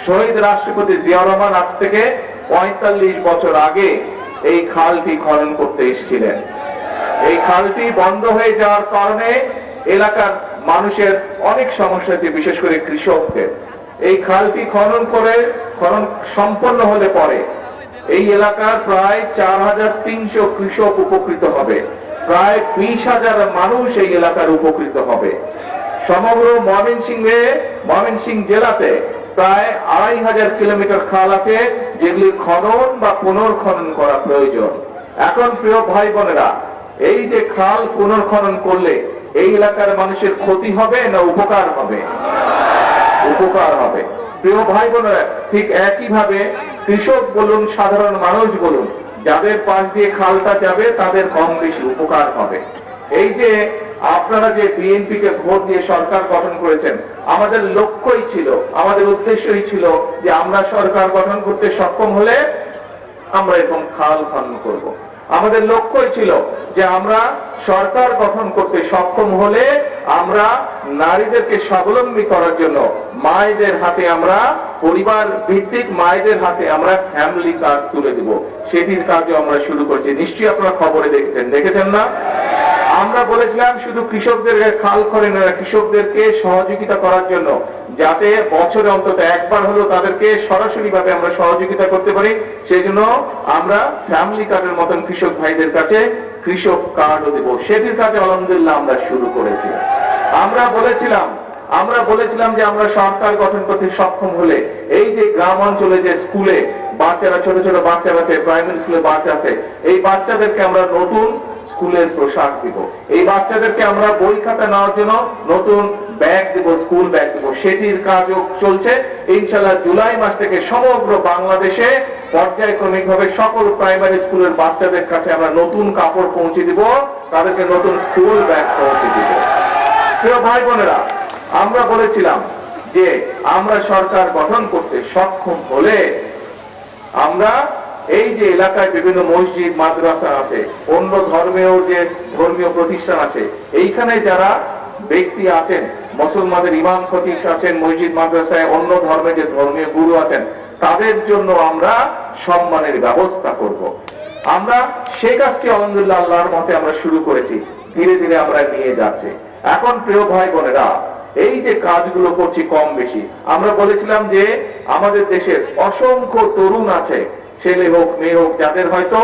শহীদ রাষ্ট্রপতি জিয়াউর রহমান আজ থেকে ৪৫ বছর আগে এই খালটি খনন করতে এসেছিলেন। এই খালটি বন্ধ হয়ে যাওয়ার কারণে এলাকার মানুষের অনেক সমস্যা হচ্ছে, বিশেষ করে কৃষকদের। এই খালটি খনন সম্পন্ন হলে পরে এই এলাকার প্রায় ৪৩০০ কৃষক উপকৃত হবে, প্রায় ২০,০০০ মানুষ এই এলাকার উপকৃত হবে। সমগ্র ময়মনসিংহ জেলাতে প্রায় ২৫০০ কিলোমিটার খাল আছে, যেগুলি খনন বা পুনর্খনন করা প্রয়োজন। এখন প্রিয় ভাই বোনেরা, এই যে খাল পুনর্খনন করলে এই এলাকার মানুষের ক্ষতি হবে না উপকার হবে? উপকার হবে। প্রিয় ভাই বোনেরা, ঠিক একইভাবে কৃষক বলুন, সাধারণ মানুষ বলুন, যাদের পাশ দিয়ে খালটা যাবে তাদের কম বেশি উপকার হবে। এই যে আপনারা যে বিএনপি কে ভোট দিয়ে সরকার গঠন করেছেন, আমাদের লক্ষ্যই ছিল, আমাদের উদ্দেশ্যই ছিল যে আমরা সরকার গঠন করতে সক্ষম হলে আমরা এরকম খাল খনন করব। আমাদের লক্ষ্যই ছিল যে আমরা সরকার গঠন করতে সক্ষম হলে আমরা নারীদেরকে স্বাবলম্বী করার জন্য মায়েদের হাতে আমরা পরিবার ভিত্তিক মায়েদের হাতে আমরা ফ্যামিলি কার্ড তুলে দেব। সেটির কাজও আমরা শুরু করেছি। নিশ্চয়ই আপনারা খবরে দেখেছেন না? আমরা বলেছিলাম শুধু কৃষকদের খাল খননে না, কৃষকদেরকে সহযোগিতা করার জন্য, যাতে বছরে অন্তত একবার হলেও তাদেরকে সরাসরি ভাবে আমরা সহযোগিতা করতে পারি, সেই জন্য আমরা ফ্যামিলি কার্ডের মতন কৃষক ভাইদের কাছে কৃষক কার্ডও দেব। সেটির কাজে আলহামদুলিল্লাহ আমরা শুরু করেছি। আমরা বলেছিলাম যে আমরা সরকার গঠন করতে সক্ষম হলে এই যে গ্রাম অঞ্চলে যে স্কুলে বাচ্চারা, ছোট ছোট বাচ্চা আছে, প্রাইমারি স্কুলে বাচ্চা আছে, এই বাচ্চাদেরকে আমরা নতুন স্কুলের পোশাক দিব। এই বাচ্চাদেরকে আমরা বই খাতা নেওয়ার জন্য নতুন ব্যাগ দিব, স্কুল ব্যাগ দিব। সেটির কাজও চলছে। ইনশাআল্লাহ জুলাই মাস থেকে সমগ্র বাংলাদেশে পর্যায়ক্রমিক ভাবে সকল প্রাইমারি স্কুলের বাচ্চাদের কাছে আমরা নতুন কাপড় পৌঁছে দিব, তাদেরকে নতুন স্কুল ব্যাগ পৌঁছে দিব। প্রিয় ভাই বোনেরা, আমরা বলেছিলাম যে আমরা সরকার গঠন করতে সক্ষম হলে আমরা এই যে এলাকায় বিভিন্ন মসজিদ, মাদ্রাসা আছে, অন্য ধর্মীয় প্রতিষ্ঠান আছে, এইখানে যারা ব্যক্তি আছেন, মুসলমানদের ইমাম খতিব আছেন, মসজিদ মাদ্রাসায় অন্য ধর্মের যে ধর্মীয় গুরু আছেন, তাদের জন্য আমরা সম্মানের ব্যবস্থা করব। আমরা সেই কাজটি আলহামদুলিল্লাহ আল্লাহর মতে আমরা শুরু করেছি, ধীরে ধীরে আমরা নিয়ে যাচ্ছি। এখন প্রিয় ভাই বোনেরা, এই যে কাজগুলো করছি কম বেশি, আমরা বলেছিলাম যে আমাদের দেশের অসংখ্য তরুণ আছে, ছেলে হোক মেয়ে হোক, যাদের হয়তো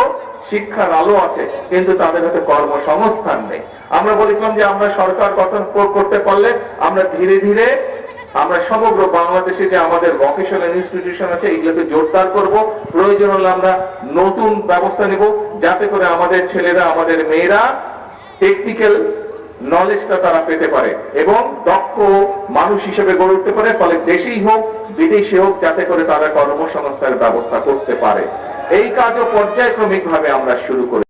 শিক্ষার আলো আছে কিন্তু তাদের হাতে কর্মসংস্থান নেই। আমরা বলেছিলাম যে আমরা সরকার গঠন করতে পারলে আমরা ধীরে ধীরে আমরা সমগ্র বাংলাদেশে যে আমাদের ভোকেশনাল ইনস্টিটিউশন আছে এগুলোকে জোরদার করব। প্রয়োজন হলে আমরা নতুন ব্যবস্থা নেব, যাতে করে আমাদের ছেলেরা, আমাদের মেয়েরা টেকনিক্যাল নলেজটা তারা পেতে পারে এবং দক্ষ মানুষ হিসেবে গড়ে উঠতে পারে। ফলে দেশেই হোক বিদেশে হোক, যাতে করে তারা কর্মসংস্থানের ব্যবস্থা করতে পারে। এই কাজও পর্যায়ক্রমিক ভাবে আমরা শুরু করি।